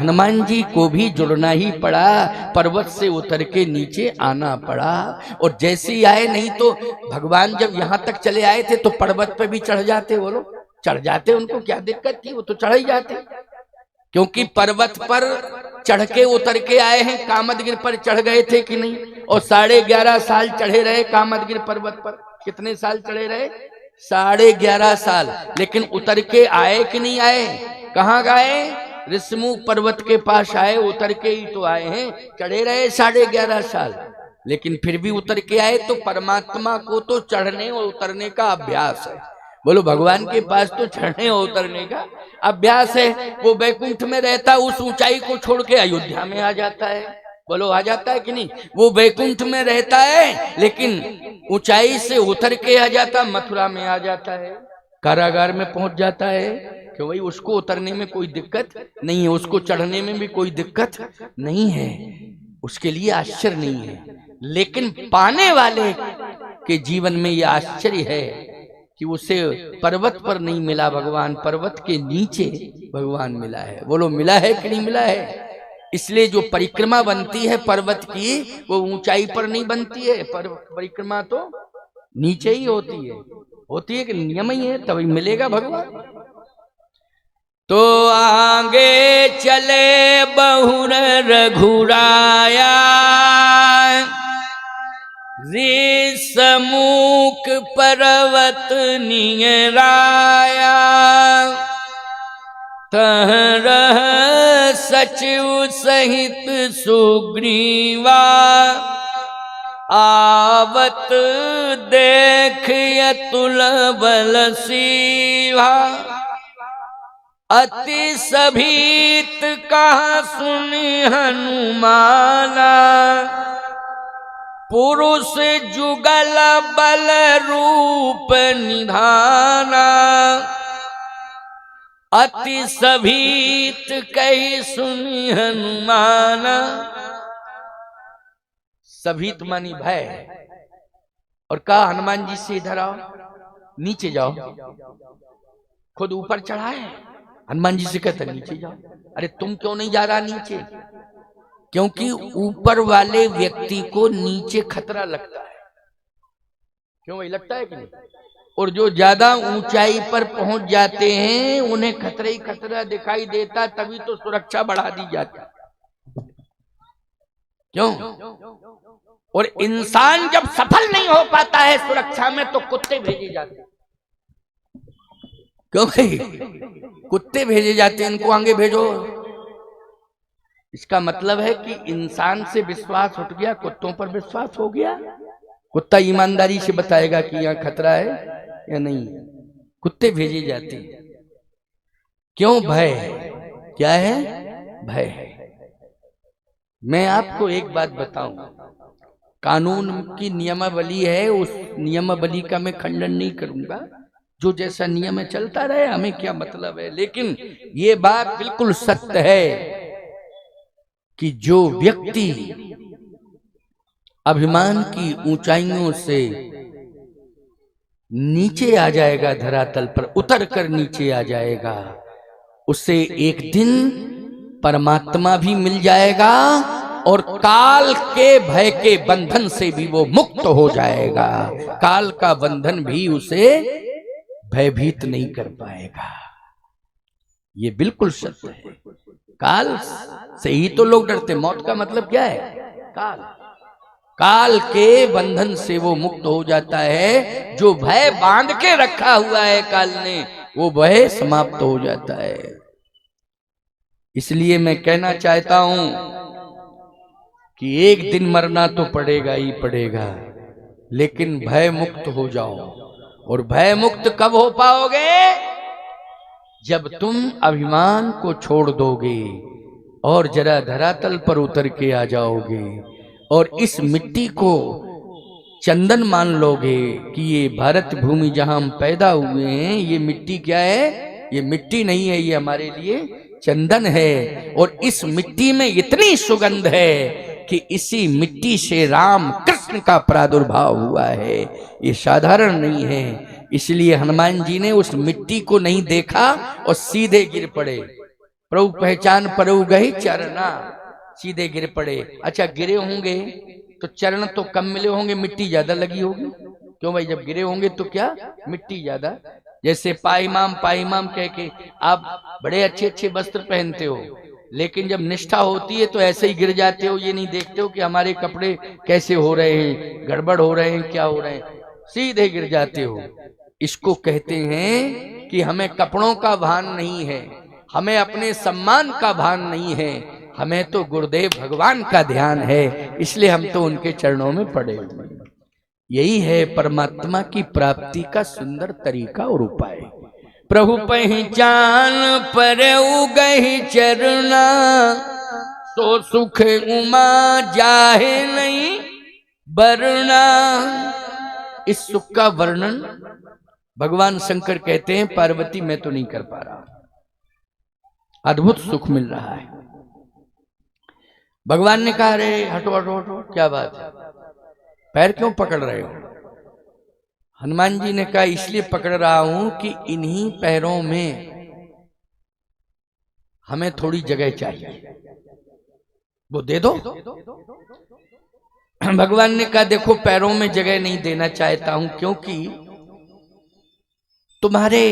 हनुमान जी को भी जुड़ना ही पड़ा, पर्वत से उतर के नीचे आना पड़ा। और जैसे ही आए, नहीं तो भगवान जब यहाँ तक चले आए थे तो पर्वत पे भी चढ़ जाते, वो लोग चढ़ जाते, उनको क्या दिक्कत थी, वो तो चढ़ ही जाते। क्योंकि पर्वत पर चढ़ के उतर के आए हैं। कामदगिर पर चढ़ गए थे कि नहीं? और 11.5 साल चढ़े रहे कामदगिर पर्वत पर। कितने साल चढ़े रहे? 11.5 साल। लेकिन उतर के आए कि नहीं आए? कहाँ गए? ऋषिमुख पर्वत के पास आए, उतर के ही तो आए हैं। चढ़े रहे 11.5 साल, लेकिन फिर भी उतर के आए। तो परमात्मा को तो चढ़ने और उतरने का अभ्यास है। बोलो, भगवान के पास तो चढ़ने और उतरने का अभ्यास है। वो वैकुंठ में रहता, उस ऊंचाई को छोड़ के अयोध्या में आ जाता है। बोलो, आ जाता है कि नहीं? वो वैकुंठ में रहता है, लेकिन ऊंचाई से उतर के आ जाता, मथुरा में आ जाता है, कारागार में पहुंच जाता है। कि भाई उसको उतरने में कोई दिक्कत नहीं है, उसको चढ़ने में भी कोई दिक्कत नहीं है, उसके लिए आश्चर्य नहीं है। लेकिन पाने वाले के जीवन में यह आश्चर्य है कि उसे पर्वत पर नहीं मिला भगवान, पर्वत के नीचे भगवान मिला है। बोलो, मिला है कि नहीं मिला है? इसलिए जो परिक्रमा बनती है पर्वत की, वो ऊंचाई पर नहीं बनती है। परिक्रमा तो नीचे ही होती है कि नियम ही है, तभी मिलेगा भगवान। तो आगे चले बहुर रघुराया, ऋषमुख पर्वत नियराया, तह रह सचिव सहित सुग्रीवा, आवत देख अतुल बल सीवा, अति सभीत कहा सुनि हनुमाना, पुरुष जुगल बल रूप निधाना, अति सभीत कही सुनि हनुमाना। सभीत मानी भय, और कहा हनुमान जी से इधर आओ, नीचे जाओ। खुद ऊपर चढ़ा है, हनुमान जी से कहता नीचे जाओ। अरे तुम क्यों नहीं जा रहा नीचे? क्योंकि ऊपर वाले व्यक्ति को नीचे खतरा लगता है। क्यों भाई, लगता है कि नहीं? और जो ज्यादा ऊंचाई पर पहुंच जाते हैं उन्हें खतरा ही खतरा दिखाई देता, तभी तो सुरक्षा बढ़ा दी जाती। क्यों? और इंसान जब सफल नहीं हो पाता है सुरक्षा में तो कुत्ते भेजे जाते हैं। क्यों भाई? कुत्ते भेजे जाते हैं, इनको आगे भेजो। इसका मतलब है कि इंसान से विश्वास उठ गया, कुत्तों पर विश्वास हो गया। कुत्ता ईमानदारी से बताएगा कि यहाँ खतरा है या नहीं। कुत्ते भेजे जाते हैं। क्यों? भय। क्या है? भय है। मैं आपको एक बात बताऊं, कानून की नियमावली है, उस नियमावली का मैं खंडन नहीं करूंगा। जो जैसा नियम है चलता रहे, हमें क्या मतलब है। लेकिन ये बात बिल्कुल सत्य है कि जो व्यक्ति अभिमान की ऊंचाइयों से नीचे आ जाएगा, धरातल पर उतर कर नीचे आ जाएगा, उसे एक दिन परमात्मा भी मिल जाएगा और काल के भय के बंधन से भी वो मुक्त हो जाएगा। काल का बंधन भी उसे भयभीत नहीं कर पाएगा। ये बिल्कुल सत्य है। काल से ही तो लोग डरते। मौत का मतलब क्या है? काल। काल के बंधन से वो मुक्त हो जाता है। जो भय बांध के रखा हुआ है काल ने, वो भय समाप्त हो जाता है। इसलिए मैं कहना चाहता हूं कि एक दिन मरना तो पड़ेगा ही पड़ेगा, लेकिन भय मुक्त हो जाओ। और भय मुक्त कब हो पाओगे? जब तुम अभिमान को छोड़ दोगे और जरा धरातल पर उतर के आ जाओगे और इस मिट्टी को चंदन मान लोगे कि ये भारत भूमि जहां हम पैदा हुए हैं, ये मिट्टी क्या है? ये मिट्टी नहीं है, ये हमारे लिए चंदन है। और इस मिट्टी में इतनी सुगंध है कि इसी मिट्टी से राम कृष्ण का प्रादुर्भाव हुआ है। ये साधारण नहीं है। इसलिए हनुमान जी ने उस मिट्टी को नहीं देखा और सीधे गिर पड़े। प्रभु पहचान परऊ गई चरना, सीधे गिर पड़े। अच्छा गिरे होंगे तो चरण तो कम मिले होंगे, मिट्टी ज्यादा लगी होगी। क्यों भाई, जब गिरे होंगे तो क्या मिट्टी ज्यादा। जैसे पाइमाम कह के आप बड़े अच्छे अच्छे वस्त्र पहनते हो, लेकिन जब निष्ठा होती है तो ऐसे ही गिर जाते हो, ये नहीं देखते हो कि हमारे कपड़े कैसे हो रहे हैं, गड़बड़ हो रहे हैं, क्या हो रहे हैं, सीधे गिर जाते हो। इसको कहते हैं कि हमें कपड़ों का भान नहीं है, हमें अपने सम्मान का भान नहीं है, हमें तो गुरुदेव भगवान का ध्यान है, इसलिए हम तो उनके चरणों में पड़े हुए। यही है परमात्मा की प्राप्ति का सुंदर तरीका और उपाय। प्रभु पहचान पर गहि चरना, सो सुख उमा जाहे नहीं वरना। इस सुख का वर्णन भगवान शंकर कहते हैं पार्वती मैं तो नहीं कर पा रहा, अद्भुत सुख मिल रहा है। भगवान ने कहा अरे हटो हटो हटो, क्या बात है, पैर क्यों पकड़ रहे हो? हनुमान जी ने कहा इसलिए पकड़ रहा हूं कि इन्हीं पैरों में हमें थोड़ी जगह चाहिए, वो दे दो। भगवान ने कहा देखो पैरों में जगह नहीं देना चाहता हूं, क्योंकि तुम्हारे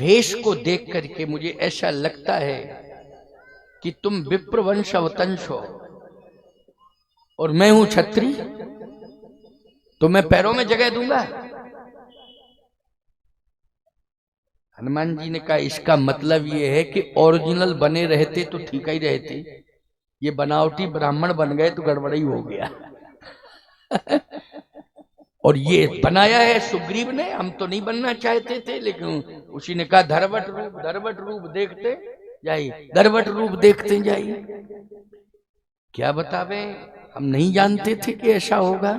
भेष को देख करके मुझे ऐसा लगता है कि तुम विप्रवंश अवतंश हो और मैं हूं छत्री, तो मैं पैरों में जगह दूंगा। हनुमान जी ने कहा इसका मतलब ये है कि ओरिजिनल बने रहते तो ठीक ही रहते, ये बनावटी ब्राह्मण बन गए तो गड़बड़ी हो गया। और ये बनाया है सुग्रीव ने, हम तो नहीं बनना चाहते थे, लेकिन उसी ने कहा धरवट रूप देखते जाइए, धरवट रूप देखते जाइए। क्या बतावे, हम नहीं जानते थे कि ऐसा होगा।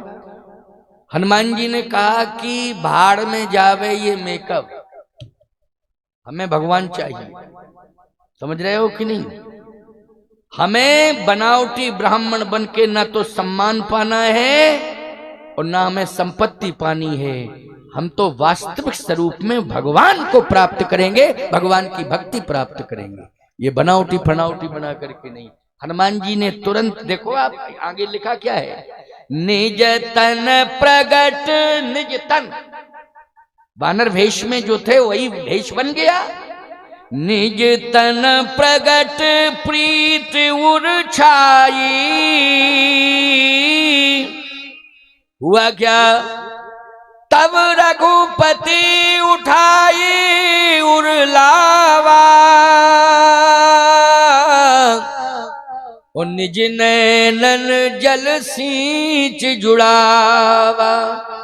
हनुमान जी ने कहा कि भाड़ में जावे ये मेकअप, हमें भगवान चाहिए। समझ रहे हो कि नहीं? हमें बनावटी ब्राह्मण बन के ना तो सम्मान पाना है और ना हमें संपत्ति पानी है, हम तो वास्तविक स्वरूप में भगवान को प्राप्त करेंगे, भगवान की भक्ति प्राप्त करेंगे, ये बनावटी फनावटी बना करके नहीं। हनुमान जी ने तुरंत, देखो आप आगे लिखा क्या है, निज तन प्रगट निज तन, वानर भेष में जो थे वही भेष बन गया। निज तन प्रगट प्रीत उर छाई, हुआ क्या, तब रघुपति उठाई उरलावा, और निज नैनन जल सींच जुड़ावा।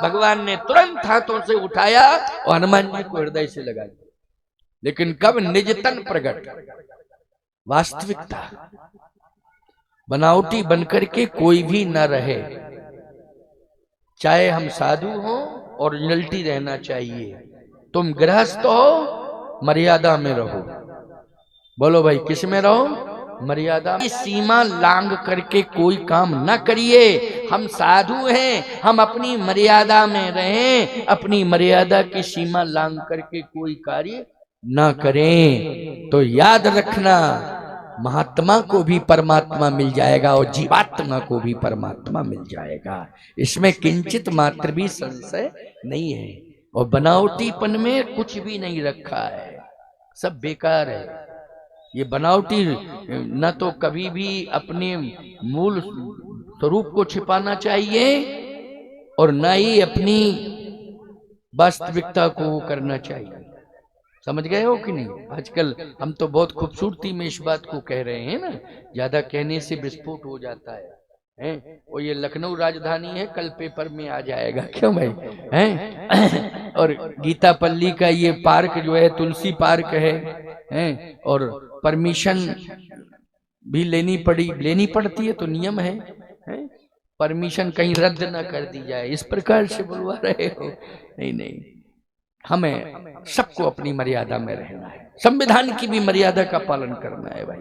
भगवान ने तुरंत हाथों से उठाया और हनुमान जी को हृदय से लगा दिया। लेकिन कब, निज तन प्रगट, वास्तविकता, बनावटी बनकर के कोई भी न रहे, चाहे हम साधु हो ओरिजिनलिटी रहना चाहिए। तुम गृहस्थ हो मर्यादा में रहो, बोलो भाई किस में रहो, मर्यादा की सीमा लांग करके कोई काम न करिए। हम साधु हैं, हम अपनी मर्यादा में रहें, अपनी मर्यादा की सीमा लांग करके कोई कार्य न करें। तो याद रखना महात्मा को भी परमात्मा मिल जाएगा और जीवात्मा को भी परमात्मा मिल जाएगा, इसमें किंचित मात्र भी संशय नहीं है। और बनावटीपन में कुछ भी नहीं रखा है, सब बेकार है। ये बनावटी न तो कभी भी अपने मूल स्वरूप को छिपाना चाहिए और न ही अपनी वास्तविकता को करना चाहिए। समझ गए हो कि नहीं? आजकल हम तो बहुत खूबसूरती में इस बात को कह रहे हैं ना, ज्यादा कहने से विस्फोट हो जाता है, हैं? और ये लखनऊ राजधानी है, कल पेपर में आ जाएगा, क्यों भाई, हैं? और गीतापल्ली का ये पार्क जो है तुलसी पार्क है, हैं? और परमिशन भी लेनी पड़ती है, तो नियम है, हैं? परमिशन कहीं रद्द ना कर दी जाए, इस प्रकार से बुलवा रहे हो। नहीं, हमें सबको अपनी मर्यादा में रहना है, संविधान की भी मर्यादा का पालन करना है भाई।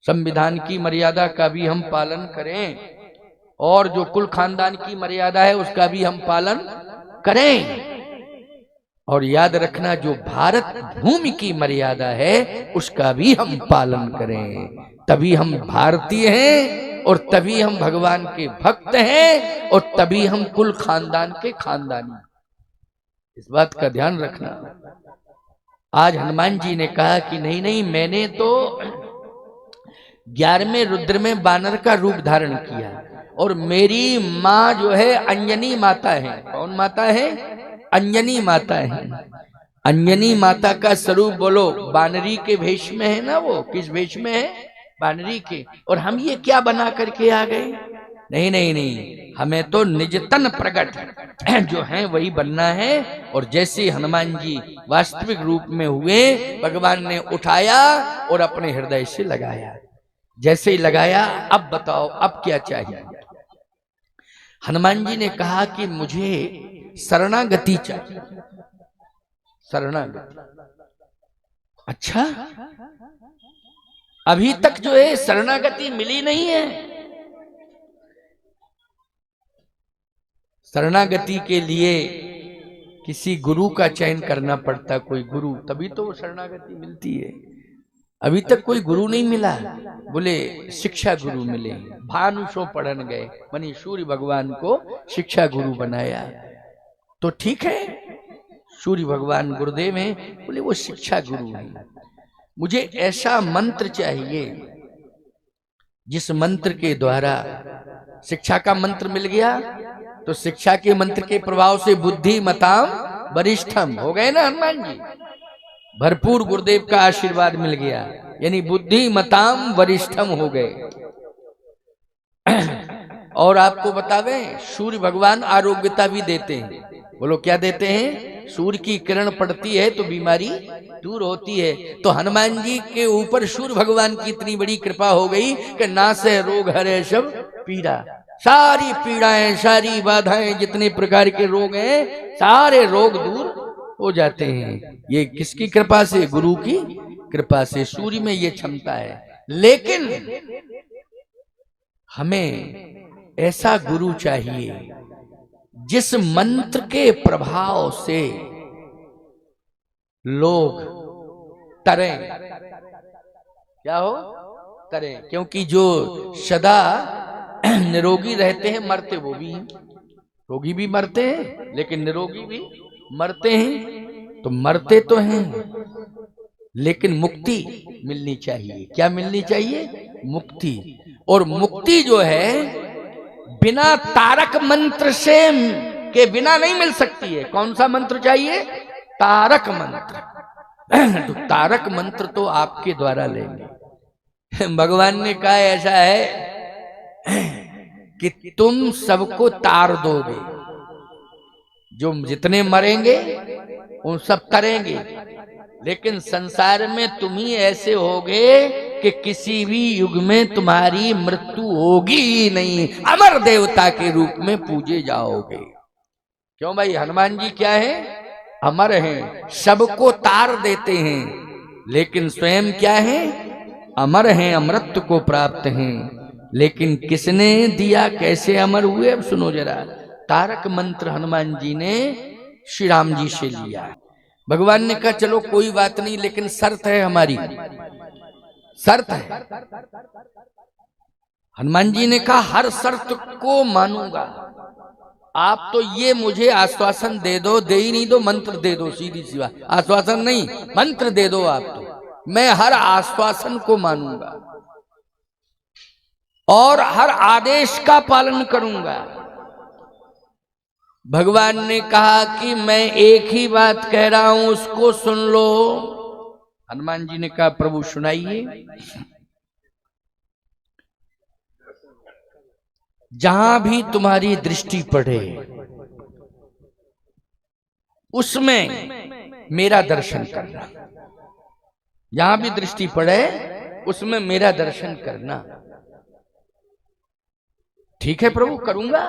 संविधान की मर्यादा का भी हम पालन करें और जो कुल खानदान की मर्यादा है उसका भी हम पालन करें। और याद रखना, जो भारत भूमि की मर्यादा है उसका भी हम पालन करें, तभी हम भारतीय हैं और तभी हम भगवान के भक्त हैं और तभी हम कुल खानदान के खानदानी। इस बात का ध्यान रखना। आज हनुमान जी ने कहा कि नहीं नहीं, मैंने तो 11वें रुद्र में बानर का रूप धारण किया और मेरी माँ जो है अंजनी माता है। कौन माता है? अंजनी माता है। अंजनी माता का स्वरूप बोलो, बानरी के भेष में है ना। वो किस भेष में है? बानरी के। और हम ये क्या बना करके आ गए? नहीं नहीं नहीं, हमें तो निजतन प्रकट जो है वही बनना है। और जैसे हनुमान जी वास्तविक रूप में हुए, भगवान ने उठाया और अपने हृदय से लगाया। जैसे ही लगाया, अब बताओ अब क्या चाहिए? हनुमान जी ने कहा कि मुझे शरणागति चाहिए। शरणागति। अच्छा, अभी तक जो है शरणागति मिली नहीं है। शरणागति के लिए किसी गुरु का चयन करना पड़ता, कोई गुरु, तभी तो वो शरणागति मिलती है। अभी तक कोई गुरु नहीं मिला। बोले शिक्षा गुरु मिले। भानुषो पढ़न गए, मनी सूर्य भगवान को शिक्षा गुरु बनाया। तो ठीक है, सूर्य भगवान गुरुदेव हैं, बोले वो शिक्षा गुरु है। मुझे ऐसा मंत्र चाहिए जिस मंत्र के द्वारा शिक्षा का मंत्र मिल गया तो शिक्षा के मंत्र के प्रभाव से बुद्धि मताम वरिष्ठम हो गए ना हनुमान जी। भरपूर गुरुदेव का आशीर्वाद मिल गया, यानी बुद्धि मताम वरिष्ठम हो गए। और आपको बतावे, सूर्य भगवान आरोग्यता भी देते हैं। बोलो क्या देते हैं? सूर्य की किरण पड़ती है तो बीमारी दूर होती है। तो हनुमान जी के ऊपर सूर्य भगवान की इतनी बड़ी कृपा हो गई कि नासे रोग हरे सब पीड़ा। सारी पीड़ाएं, सारी बाधाएं, जितने प्रकार के रोग हैं, सारे रोग दूर हो जाते हैं। ये किसकी कृपा से? गुरु की कृपा से। सूर्य में ये क्षमता है। लेकिन हमें ऐसा गुरु चाहिए जिस मंत्र के प्रभाव से लोग तरें। क्या हो? तरें। क्योंकि जो सदा निरोगी रहते हैं, मरते वो भी हैं। रोगी भी मरते हैं लेकिन निरोगी भी मरते हैं। तो मरते तो हैं लेकिन मुक्ति मिलनी चाहिए। क्या मिलनी चाहिए? मुक्ति। और मुक्ति जो है बिना तारक मंत्र से के बिना नहीं मिल सकती है। कौन सा मंत्र चाहिए? तारक मंत्र। तो तारक मंत्र तो आपके द्वारा लेंगे। भगवान ने कहा ऐसा है कि तुम सबको तार दोगे, जो जितने मरेंगे उन सब करेंगे, लेकिन संसार में तुम ही ऐसे होगे कि किसी भी युग में तुम्हारी मृत्यु होगी ही नहीं, अमर देवता के रूप में पूजे जाओगे। क्यों भाई? हनुमान जी क्या है? अमर हैं, सबको तार देते हैं, लेकिन स्वयं क्या है? अमर हैं, अमृत को प्राप्त हैं। लेकिन किसने दिया, कैसे अमर हुए? अब सुनो जरा। तारक मंत्र हनुमान जी ने श्री राम जी से लिया। भगवान ने कहा चलो कोई बात नहीं, लेकिन शर्त है हमारी। शर्त है। हनुमान जी ने कहा हर शर्त को मानूंगा। आप तो ये मुझे आश्वासन दे दो, दे ही नहीं दो, मंत्र दे दो, सीधी सी बात। आश्वासन नहीं, मंत्र दे दो आप तो, मैं हर आश्वासन को मानूंगा और हर आदेश का पालन करूंगा। भगवान ने कहा कि मैं एक ही बात कह रहा हूं, उसको सुन लो। हनुमान जी ने कहा प्रभु सुनाइए। जहां भी तुम्हारी दृष्टि पड़े उसमें मेरा दर्शन करना। जहां भी दृष्टि पड़े उसमें मेरा दर्शन करना। ठीक है प्रभु, करूंगा।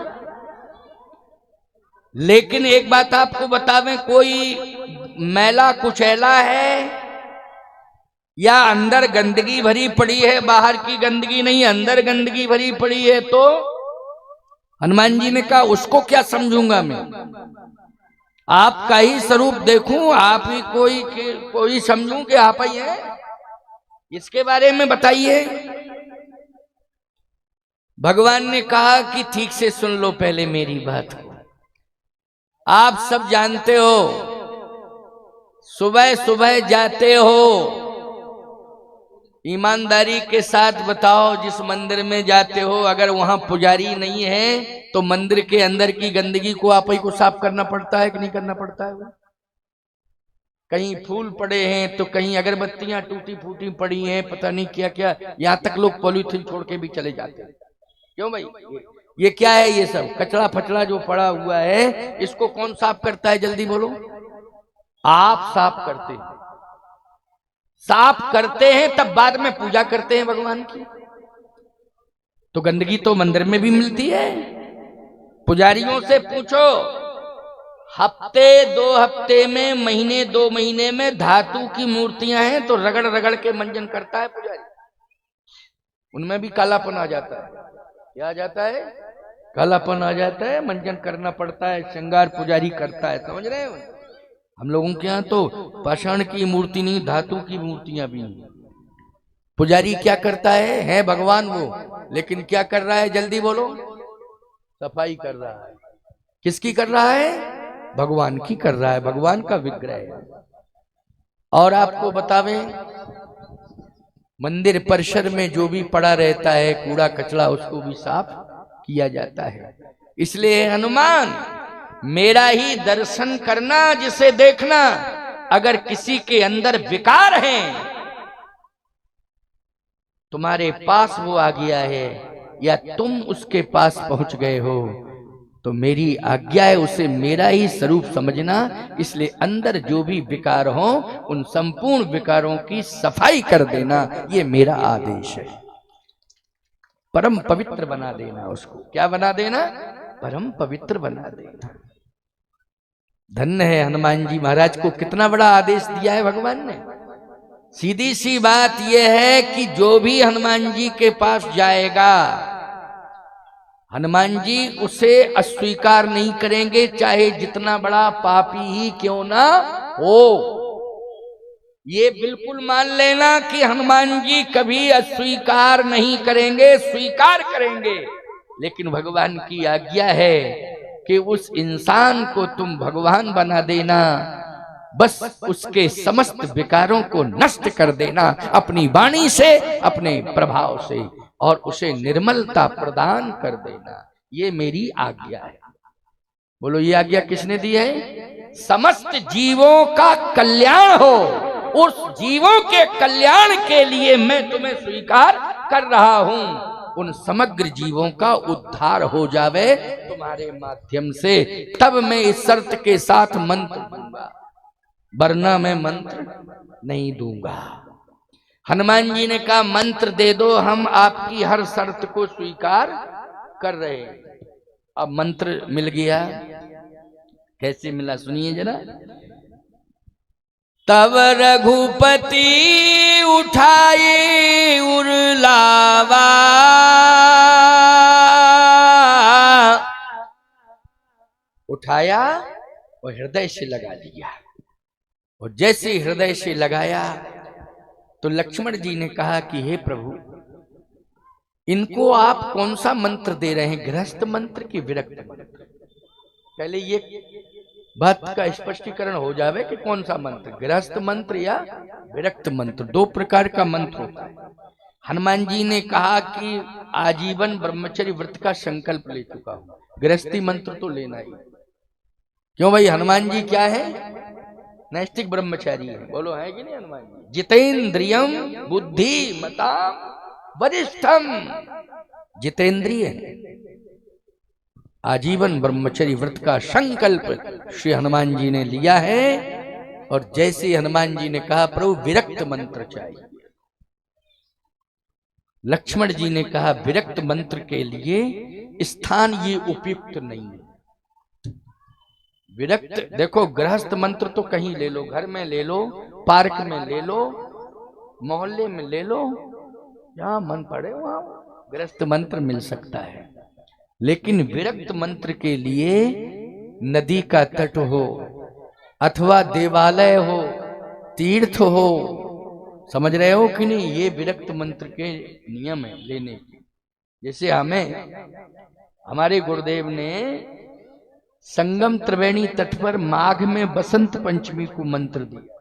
लेकिन एक बात आपको बतावें, कोई मैला कुचैला है या अंदर गंदगी भरी पड़ी है, बाहर की गंदगी नहीं, अंदर गंदगी भरी पड़ी है, तो हनुमान जी ने कहा उसको क्या समझूंगा मैं? आपका ही स्वरूप देखूं, आप ही कोई समझूं कि आप ही हैं, इसके बारे में बताइए। भगवान ने कहा कि ठीक से सुन लो पहले मेरी बात को। आप सब जानते हो, सुबह सुबह जाते हो, ईमानदारी के साथ बताओ, जिस मंदिर में जाते हो अगर वहां पुजारी नहीं है तो मंदिर के अंदर की गंदगी को आप ही को साफ करना पड़ता है कि नहीं करना पड़ता है? कहीं फूल पड़े हैं तो कहीं अगरबत्तियां टूटी फूटी पड़ी हैं, पता नहीं क्या क्या, यहां तक लोग पॉलीथीन छोड़ के भी चले जाते हैं। क्यों भाई? ये क्या है? ये सब कचरा फचड़ा जो पड़ा हुआ है, इसको कौन साफ करता है? जल्दी बोलो। आप साफ करते हैं। साफ करते हैं तब बाद में पूजा करते हैं भगवान की। तो गंदगी तो मंदिर में भी मिलती है। पुजारियों से पूछो, हफ्ते 2 हफ्ते में, महीने 2 महीने में धातु की मूर्तियां हैं तो रगड़ रगड़ के मंजन करता है पुजारी, उनमें भी कालापन आ जाता है। क्या आ जाता है? कालापन आ जाता है, मंजन करना पड़ता है, श्रृंगार पुजारी करता है। समझ रहे हो? हम लोगों के यहाँ तो पाषाण की मूर्ति नहीं, धातु की मूर्तियां भी नहीं। पुजारी क्या करता है भगवान वो, लेकिन क्या कर रहा है? जल्दी बोलो। सफाई कर रहा है। किसकी कर रहा है? भगवान की कर रहा है, भगवान का विग्रह है। और आपको बतावें, मंदिर परिसर में जो भी पड़ा रहता है कूड़ा कचरा, उसको भी साफ किया जाता है। इसलिए हनुमान, मेरा ही दर्शन करना, जिसे देखना। अगर किसी के अंदर विकार है, तुम्हारे पास वो आ गया है या तुम उसके पास पहुंच गए हो, तो मेरी आज्ञा है उसे मेरा ही स्वरूप समझना। इसलिए अंदर जो भी विकार हो, उन संपूर्ण विकारों की सफाई कर देना, ये मेरा आदेश है। परम पवित्र बना देना उसको। क्या बना देना? परम पवित्र बना देना। धन्य है हनुमान जी महाराज को, कितना बड़ा आदेश दिया है भगवान ने। सीधी सी बात यह है कि जो भी हनुमान जी के पास जाएगा, हनुमान जी उसे अस्वीकार नहीं करेंगे, चाहे जितना बड़ा पापी ही क्यों ना हो। ये बिल्कुल मान लेना कि हनुमान जी कभी अस्वीकार नहीं करेंगे, स्वीकार करेंगे। लेकिन भगवान की आज्ञा है कि उस इंसान को तुम भगवान बना देना, बस उसके समस्त विकारों को नष्ट कर देना अपनी वाणी से, अपने प्रभाव से, और उसे निर्मलता प्रदान कर देना। ये मेरी आज्ञा है। बोलो, ये आज्ञा किसने दी है? समस्त जीवों का कल्याण हो, उस जीवों के कल्याण के लिए मैं तुम्हें स्वीकार कर रहा हूं। उन समग्र जीवों का उद्धार हो जावे तुम्हारे माध्यम से, तब मैं इस शर्त के साथ मंत्र दूंगा, वरना मैं मंत्र नहीं दूंगा। हनुमान जी ने कहा, मंत्र दे दो, हम आपकी हर शर्त को स्वीकार कर रहे हैं। अब मंत्र मिल गया। कैसे मिला सुनिए जरा। तब रघुपति उठाई उरलावा, उठाया और हृदय से लगा दिया। और जैसे हृदय से लगाया तो लक्ष्मण जी ने कहा कि हे प्रभु, इनको आप कौन सा मंत्र दे रहे हैं, गृहस्थ मंत्र की विरक्त मंत्र? पहले ये बात का स्पष्टीकरण हो जावे कि कौन सा मंत्र, गृहस्थ मंत्र या विरक्त मंत्र। 2 प्रकार का मंत्र होता है। हनुमान जी ने कहा कि आजीवन ब्रह्मचर्य व्रत का संकल्प ले चुका हूं, गृहस्थी मंत्र तो लेना ही। क्यों भाई? हनुमान जी क्या है? नैष्ठिक ब्रह्मचारी है। बोलो, है कि नहीं हनुमान जी? जितेंद्रियम बुद्धि मता वरिष्ठम, जितेंद्रिय, आजीवन ब्रह्मचर्य व्रत का संकल्प श्री हनुमान जी ने लिया है। और जैसे हनुमान जी ने कहा, प्रभु विरक्त मंत्र चाहिए, लक्ष्मण जी ने कहा विरक्त मंत्र के लिए स्थान ये उपयुक्त नहीं है। विरक्त, देखो गृहस्थ मंत्र तो कहीं ले लो, घर में ले लो, पार्क में ले लो, मोहल्ले में ले लो, जहां मन पड़े वहां गृहस्थ मंत्र मिल सकता है। लेकिन विरक्त मंत्र के लिए नदी का तट हो अथवा देवालय हो, तीर्थ हो, समझ रहे हो कि नहीं? ये विरक्त मंत्र के नियम है लेने के। जैसे हमारे गुरुदेव ने संगम त्रिवेणी तट पर माघ में बसंत पंचमी को मंत्र दिया।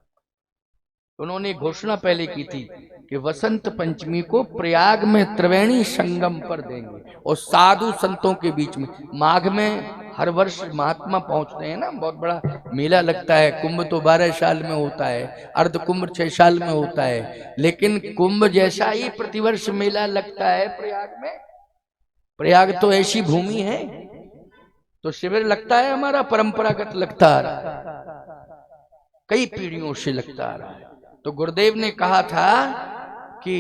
उन्होंने घोषणा पहले की थी कि वसंत पंचमी को प्रयाग में त्रिवेणी संगम पर देंगे और साधु संतों के बीच में। माघ में हर वर्ष महात्मा पहुंचते हैं ना, बहुत बड़ा मेला लगता है। कुंभ तो 12 साल में होता है, अर्ध कुंभ 6 साल में होता है, लेकिन कुंभ जैसा ही प्रतिवर्ष मेला लगता है प्रयाग में। प्रयाग तो ऐसी भूमि है, तो शिविर लगता है हमारा, परंपरागत लगता आ रहा है, कई पीढ़ियों से लगता आ रहा है। तो गुरुदेव ने कहा था कि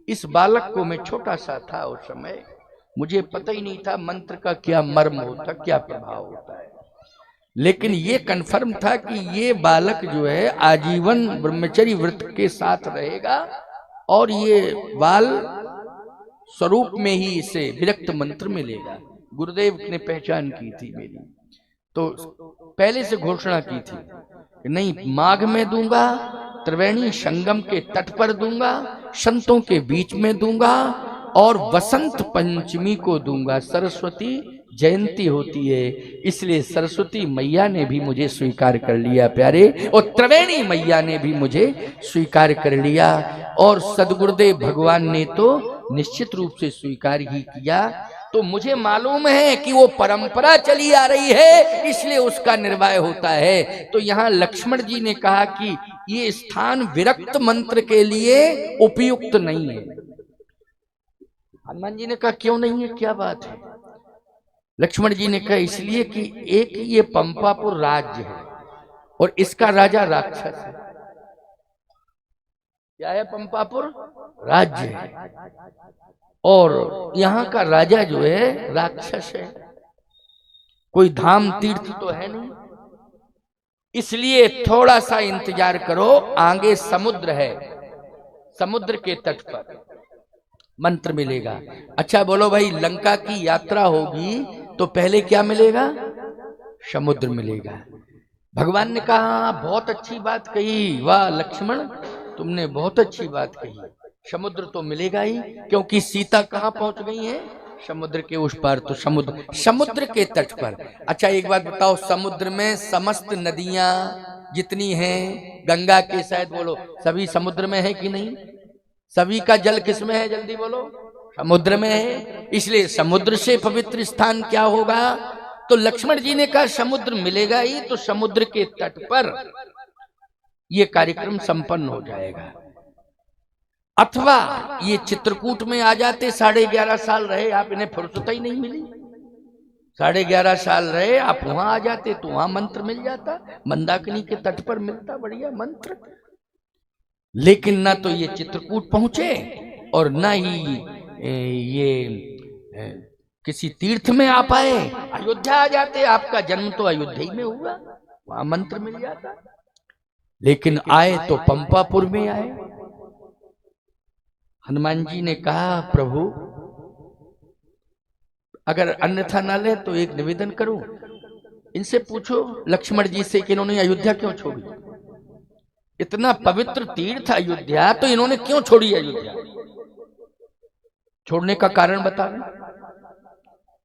इस बालक को, मैं छोटा सा था उस समय, मुझे पता ही नहीं था मंत्र का क्या मर्म होता, क्या प्रभाव होता है, लेकिन ये कन्फर्म था कि ये बालक जो है आजीवन ब्रह्मचर्य व्रत के साथ रहेगा और ये बाल स्वरूप में ही इसे विरक्त मंत्र मिलेगा। गुरुदेव ने पहचान की थी मेरी, तो पहले से घोषणा की थी कि नहीं, माघ में दूंगा, त्रिवेणी संगम के तट पर दूंगा, संतों के बीच में दूंगा और वसंत पंचमी को दूंगा। सरस्वती जयंती होती है, इसलिए सरस्वती मैया ने भी मुझे स्वीकार कर लिया प्यारे, और त्रिवेणी मैया ने भी मुझे स्वीकार कर लिया, और सदगुरुदेव भगवान ने तो निश्चित रूप से स्वीकार ही किया। तो मुझे मालूम है कि वो परंपरा चली आ रही है, इसलिए उसका निर्वाह होता है। तो यहाँ लक्ष्मण जी ने कहा कि ये स्थान विरक्त मंत्र के लिए उपयुक्त नहीं है। हनुमान जी ने कहा क्यों नहीं है, क्या बात है? लक्ष्मण जी ने कहा इसलिए कि एक ये पंपापुर राज्य है और इसका राजा राक्षस है। क्या है? पंपापुर राज्य है और यहाँ का राजा जो है राक्षस है, कोई धाम तीर्थ तो है नहीं, इसलिए थोड़ा सा इंतजार करो, आगे समुद्र है, समुद्र के तट पर मंत्र मिलेगा। अच्छा बोलो भाई, लंका की यात्रा होगी तो पहले क्या मिलेगा? समुद्र मिलेगा। भगवान ने कहा बहुत अच्छी बात कही, वाह लक्ष्मण तुमने बहुत अच्छी बात कही, समुद्र तो मिलेगा ही, क्योंकि सीता कहाँ पहुंच गई है? समुद्र के उस पार। तो समुद्र के तट पर। अच्छा एक बात बताओ, समुद्र में समस्त नदियां जितनी हैं, गंगा के शायद बोलो, सभी समुद्र में है कि नहीं? सभी का जल किस में है? जल्दी बोलो। समुद्र में है, इसलिए समुद्र से पवित्र स्थान क्या होगा? तो लक्ष्मण जी ने कहा समुद्र मिलेगा ही, तो समुद्र के तट पर यह कार्यक्रम संपन्न हो जाएगा। अथवा ये चित्रकूट में आ जाते, 11.5 साल रहे आप, इन्हें फुर्सत ही नहीं मिली, 11.5 साल रहे आप, वहां आ जाते तो वहां मंत्र मिल जाता, मंदाकिनी के तट पर मिलता बढ़िया मंत्र। लेकिन ना तो ये चित्रकूट पहुंचे और ना ही ये किसी तीर्थ में आ पाए, अयोध्या आ जाते, आपका जन्म तो अयोध्या ही में हुआ, वहां मंत्र मिल जाता। लेकिन आए तो पंपापुर में आए। हनुमान जी ने कहा प्रभु अगर अन्यथा ना ले तो एक निवेदन करूं, इनसे पूछो लक्ष्मण जी से कि इन्होंने अयोध्या क्यों छोड़ी? इतना पवित्र तीर्थ अयोध्या, तो इन्होंने क्यों छोड़ी अयोध्या? छोड़ने का कारण बता रहे।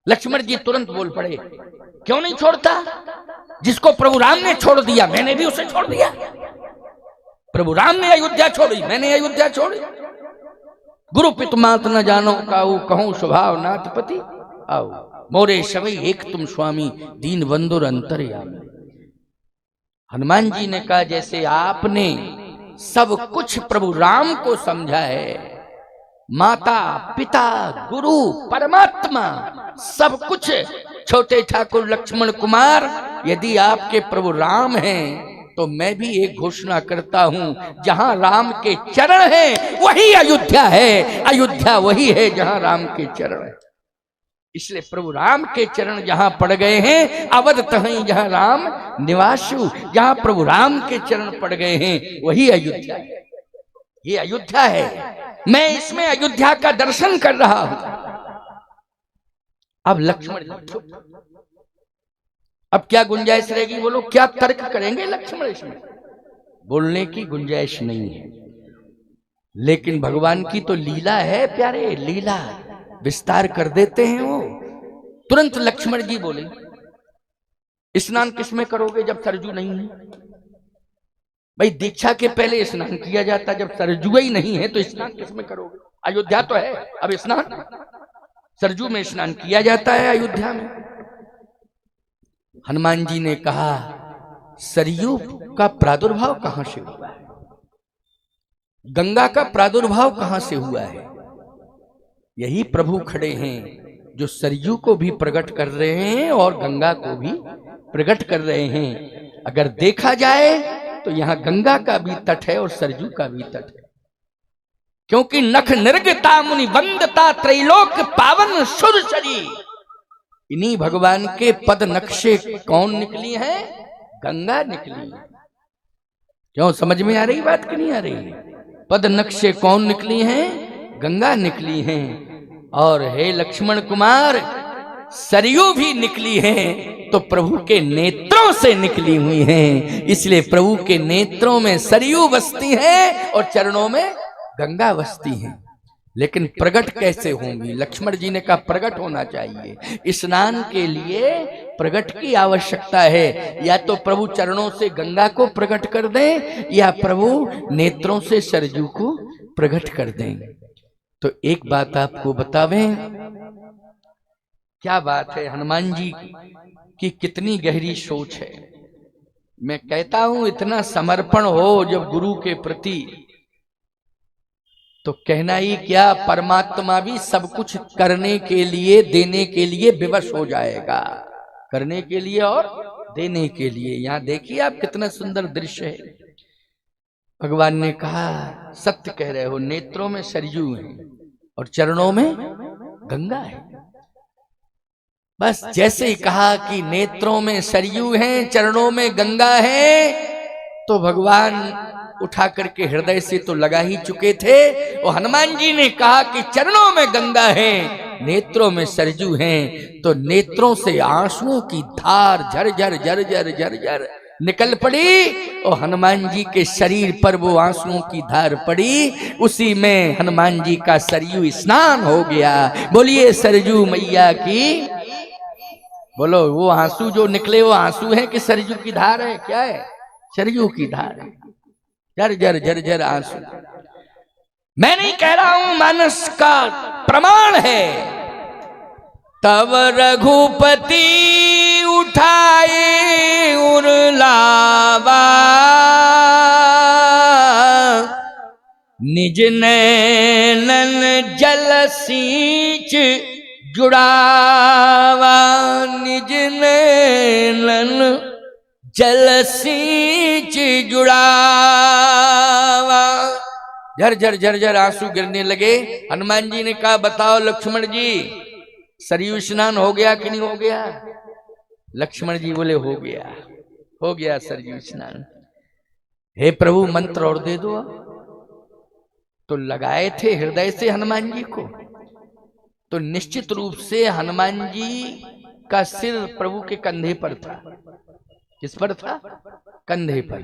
लक्ष्मण जी तुरंत बोल पड़े, क्यों नहीं छोड़ता? जिसको प्रभु राम ने छोड़ दिया, मैंने भी उसे छोड़ दिया। प्रभु राम ने अयोध्या छोड़ी, मैंने अयोध्या छोड़ी। गुरु पितु मात न जानो काऊ, कहूं स्वभाव नाथ पति आओ, मोरे सवई एक तुम स्वामी, दीन बंधुर अंतर्यामी। हनुमान जी ने कहा जैसे आपने सब कुछ प्रभु राम को समझा है, माता पिता गुरु परमात्मा सब कुछ छोटे ठाकुर लक्ष्मण कुमार यदि आपके प्रभु राम हैं, तो मैं भी एक घोषणा करता हूं, जहां राम के चरण हैं वही अयोध्या है, अयोध्या वही है जहां राम के चरण है। इसलिए प्रभु राम के चरण जहां पड़ गए हैं, अवध तहीं जहां राम निवासु, जहां प्रभु राम के चरण पड़ गए हैं वही अयोध्या है। ये अयोध्या है, मैं इसमें अयोध्या का दर्शन कर रहा हूं। अब लक्ष्मण अब क्या गुंजाइश रहेगी बोलो, क्या तर्क करेंगे लक्ष्मण इसमें? बोलने की गुंजाइश नहीं है। लेकिन भगवान की तो लीला है प्यारे, लीला विस्तार कर देते हैं वो। तुरंत लक्ष्मण जी बोले, स्नान किसमें करोगे जब सरजू नहीं है? भाई दीक्षा के पहले स्नान किया जाता, जब सरजू ही नहीं है तो स्नान किसमें करोगे? अयोध्या तो है, अब स्नान सरजू में स्नान किया जाता है अयोध्या में। हनुमान जी ने कहा, सरयू का प्रादुर्भाव कहां से हुआ है? गंगा का प्रादुर्भाव कहां से हुआ है? यही प्रभु खड़े हैं जो सरयू को भी प्रकट कर रहे हैं और गंगा को भी प्रकट कर रहे हैं। अगर देखा जाए तो यहां गंगा का भी तट है और सरयू का भी तट है, क्योंकि नख निर्गता मुनि वंदता त्रैलोक पावन सुरसरी। इन्हीं भगवान के पद नक्शे कौन निकली है? गंगा निकली। क्यों, समझ में आ रही बात कि नहीं आ रही? पद नक्शे कौन निकली हैं? गंगा निकली हैं। और हे लक्ष्मण कुमार, सरयू भी निकली है तो प्रभु के नेत्रों से निकली हुई हैं। इसलिए प्रभु के नेत्रों में सरयू बसती है और चरणों में गंगा बसती है। लेकिन प्रकट कैसे होंगी? लक्ष्मण जी ने कहा प्रकट होना चाहिए। स्नान के लिए प्रकट की आवश्यकता है। या तो प्रभु चरणों से गंगा को प्रकट कर दें या प्रभु नेत्रों से सरजू को प्रकट कर दें। तो एक बात आपको बतावें, क्या बात है हनुमान जी की कितनी गहरी सोच है। मैं कहता हूं इतना समर्पण हो जब गुरु के प्रति, तो कहना ही क्या, परमात्मा भी सब कुछ करने के लिए, देने के लिए विवश हो जाएगा। करने के लिए और देने के लिए। यहां देखिए आप कितना सुंदर दृश्य है। भगवान ने कहा सत्य कह रहे हो, नेत्रों में सरयू है और चरणों में गंगा है। बस जैसे ही कहा कि नेत्रों में सरयू है, चरणों में गंगा है, तो भगवान उठा करके हृदय से तो लगा ही चुके थे। और हनुमान जी ने कहा कि चरणों में गंगा है, नेत्रों में सरजू हैं, तो नेत्रों से आंसुओं की धार झरझर झरझर झरझर निकल पड़ी और हनुमान जी के शरीर पर वो आंसुओं की धार पड़ी। उसी में हनुमान जी का सरयू स्नान हो गया। बोलिए सरजू मैया की। बोलो, वो आंसू जो निकले वो आंसू है कि सरजू की धार है? क्या है? सरयू की धार है। झर झर झर आंसू। मैं नहीं कह रहा हूं, मानस का प्रमाण है। तब रघुपति उठाए उरलावा, निज नैनन जल सींच जुड़ावा, निज नैनन जल सींच जुड़ावा। झर झर झर झर आंसू गिरने लगे। हनुमान जी ने कहा बताओ लक्ष्मण जी, सरयू स्नान हो गया कि नहीं हो गया? लक्ष्मण जी बोले हो गया सरयू स्नान। हे प्रभु मंत्र और दे दो। तो लगाए थे हृदय से हनुमान जी को, तो निश्चित रूप से हनुमान जी का सिर प्रभु के कंधे पर था। किस पर था? कंधे पर।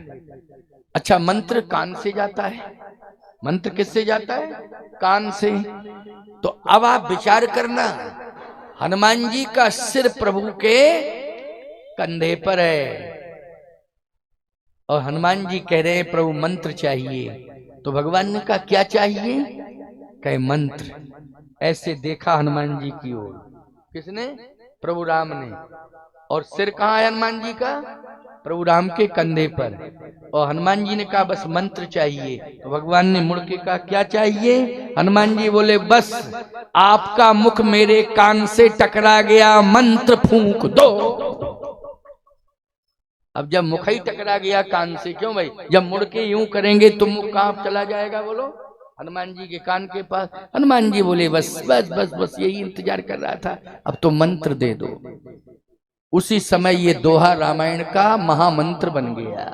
अच्छा, मंत्र कान से जाता है। मंत्र किससे जाता है? कान से। तो अब आप विचार करना, हनुमान जी का सिर प्रभु के कंधे पर है और हनुमान जी कह रहे हैं प्रभु मंत्र चाहिए। तो भगवान ने कहा क्या चाहिए? कहे मंत्र। ऐसे देखा हनुमान जी की ओर। किसने? प्रभु राम ने। और सिर कहाँ है हनुमान जी का? प्रभु राम के कंधे पर। और हनुमान जी ने कहा बस मंत्र चाहिए। तो भगवान ने मुड़ के कहा क्या चाहिए? हनुमान जी बोले बस आपका मुख मेरे कान से टकरा गया, मंत्र फूंक दो। अब जब मुख ही टकरा गया कान से, क्यों भाई, जब मुड़ के यूं करेंगे तो मुख कहां चला जाएगा? बोलो, हनुमान जी के कान के पास। हनुमान जी बोले बस बस बस बस यही इंतजार कर रहा था, अब तो मंत्र दे दो। उसी समय ये दोहा रामायण का महामंत्र बन गया।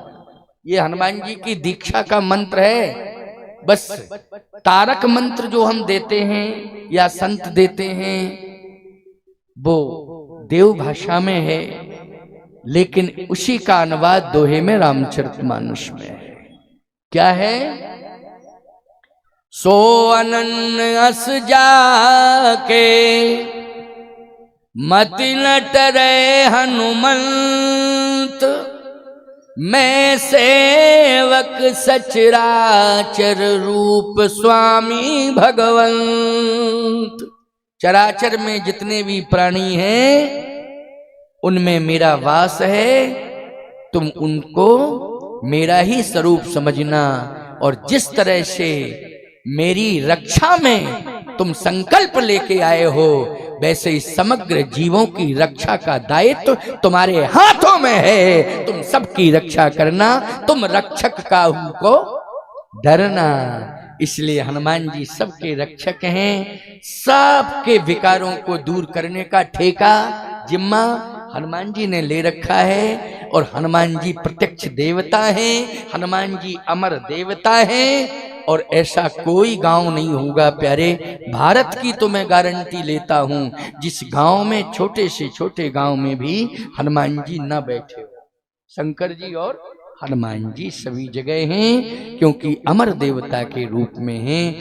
ये हनुमान जी की दीक्षा का मंत्र है। बस तारक मंत्र जो हम देते हैं या संत देते हैं वो देव भाषा में है, लेकिन उसी का अनुवाद दोहे में रामचरितमानस में है। क्या है? सो अनन्य अस जाके मति न टरे हनुमंत, मैं सेवक सचराचर रूप स्वामी भगवंत। चराचर में जितने भी प्राणी हैं उनमें मेरा वास है, तुम उनको मेरा ही स्वरूप समझना। और जिस तरह से मेरी रक्षा में तुम संकल्प लेके आए हो, वैसे ही समग्र जीवों की रक्षा का दायित्व तुम्हारे हाथों में है। तुम सबकी रक्षा करना, तुम रक्षक काहू को डरना। इसलिए हनुमान जी सबके रक्षक हैं। सबके विकारों को दूर करने का ठेका, जिम्मा हनुमान जी ने ले रखा है। और हनुमान जी प्रत्यक्ष देवता हैं, हनुमान जी अमर देवता हैं। और ऐसा कोई गांव नहीं होगा प्यारे, भारत की तो मैं गारंटी लेता हूं, जिस गांव में छोटे से छोटे गांव में भी हनुमान जी न बैठे हो। शंकर जी और हनुमान जी सभी जगह हैं, क्योंकि अमर देवता के रूप में हैं।